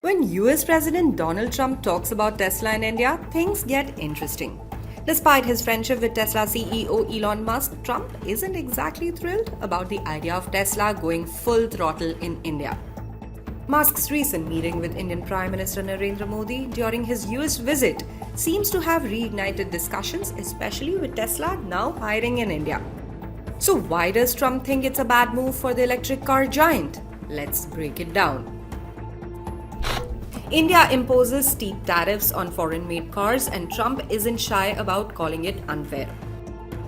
When US President Donald Trump talks about Tesla in India, things get interesting. Despite his friendship with Tesla CEO Elon Musk, Trump isn't exactly thrilled about the idea of Tesla going full throttle in India. Musk's recent meeting with Indian Prime Minister Narendra Modi during his US visit seems to have reignited discussions, especially with Tesla now hiring in India. So, why does Trump think it's a bad move for the electric car giant? Let's break it down. India imposes steep tariffs on foreign-made cars, and Trump isn't shy about calling it unfair.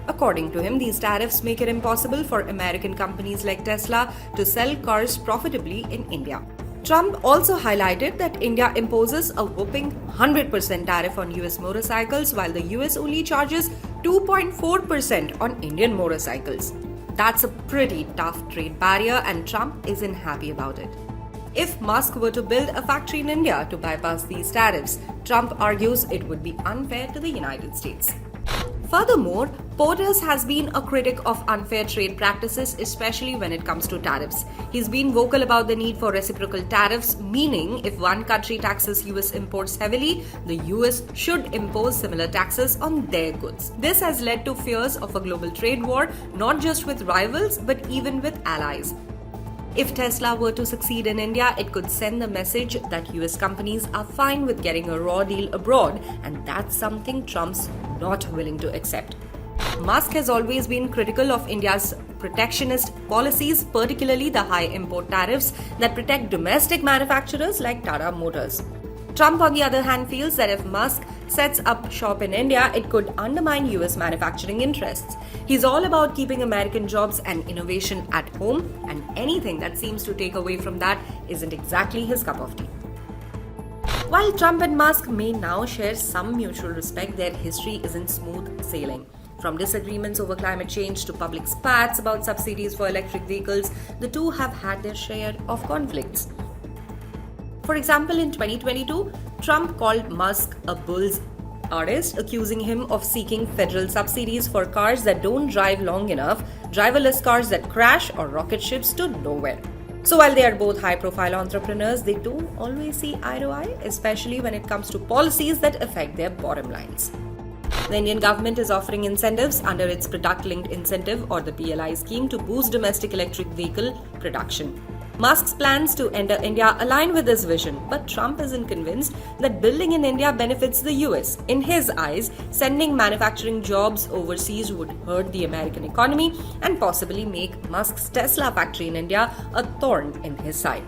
According to him, these tariffs make it impossible for American companies like Tesla to sell cars profitably in India. Trump also highlighted that India imposes a whopping 100% tariff on US motorcycles, while the US only charges 2.4% on Indian motorcycles. That's a pretty tough trade barrier, and Trump isn't happy about it. If Musk were to build a factory in India to bypass these tariffs, Trump argues it would be unfair to the United States. Furthermore, Portas has been a critic of unfair trade practices, especially when it comes to tariffs. He's been vocal about the need for reciprocal tariffs, meaning if one country taxes US imports heavily, the US should impose similar taxes on their goods. This has led to fears of a global trade war, not just with rivals, but even with allies. If Tesla were to succeed in India, it could send the message that US companies are fine with getting a raw deal abroad, and that's something Trump's not willing to accept. Musk has always been critical of India's protectionist policies, particularly the high import tariffs that protect domestic manufacturers like Tata Motors. Trump, on the other hand, feels that if Musk sets up shop in India, it could undermine US manufacturing interests. He's all about keeping American jobs and innovation at home, and anything that seems to take away from that isn't exactly his cup of tea. While Trump and Musk may now share some mutual respect, their history isn't smooth sailing. From disagreements over climate change to public spats about subsidies for electric vehicles, the two have had their share of conflicts. For example, in 2022, Trump called Musk a bull's artist, accusing him of seeking federal subsidies for cars that don't drive long enough, driverless cars that crash, or rocket ships to nowhere. So while they are both high-profile entrepreneurs, they don't always see eye to eye, especially when it comes to policies that affect their bottom lines. The Indian government is offering incentives under its Product-Linked Incentive, or the PLI scheme, to boost domestic electric vehicle production. Musk's plans to enter India align with this vision, but Trump isn't convinced that building in India benefits the US. In his eyes, sending manufacturing jobs overseas would hurt the American economy and possibly make Musk's Tesla factory in India a thorn in his side.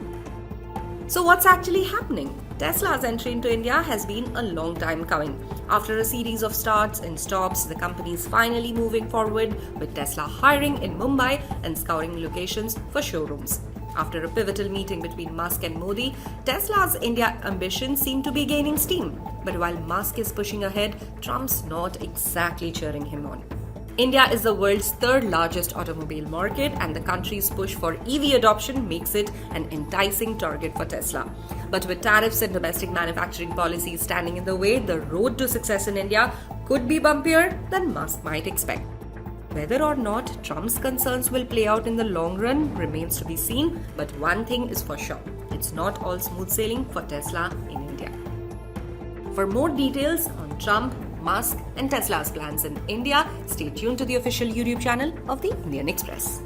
So what's actually happening? Tesla's entry into India has been a long time coming. After a series of starts and stops, the company is finally moving forward, with Tesla hiring in Mumbai and scouring locations for showrooms. After a pivotal meeting between Musk and Modi, Tesla's India ambitions seem to be gaining steam. But while Musk is pushing ahead, Trump's not exactly cheering him on. India is the world's third largest automobile market, and the country's push for EV adoption makes it an enticing target for Tesla. But with tariffs and domestic manufacturing policies standing in the way, the road to success in India could be bumpier than Musk might expect. Whether or not Trump's concerns will play out in the long run remains to be seen, but one thing is for sure: it's not all smooth sailing for Tesla in India. For more details on Trump, Musk, and Tesla's plans in India, stay tuned to the official YouTube channel of the Indian Express.